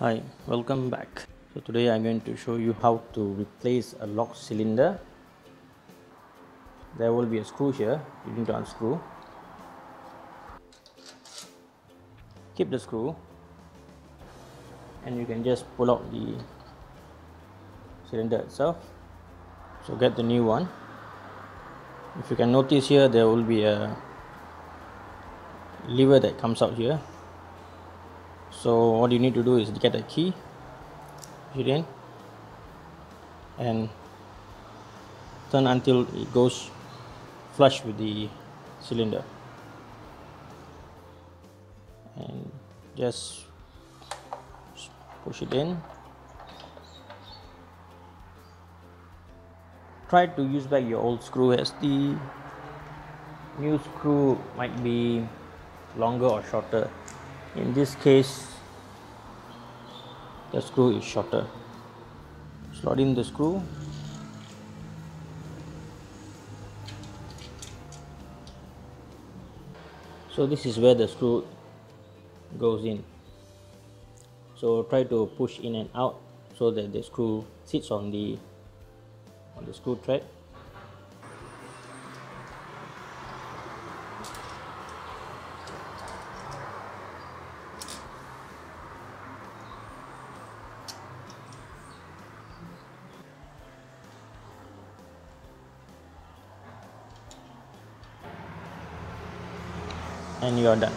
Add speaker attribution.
Speaker 1: Hi, welcome back. So today I'm going to show you how to replace a locked cylinder. There will be a screw here. You need to unscrew. Keep the screw and you can just pull out the cylinder itself. So get the new one. If you can notice here, there will be a lever that comes out here. So what you need to do is get a key, push it in and turn until it goes flush with the cylinder, and just push it in. Try to use back your old screw, as the new screw might be longer or shorter. In this case, the screw is shorter. Slot in the screw. So this is where the screw goes in. So try to push in and out so that the screw sits on the screw thread. And you are done.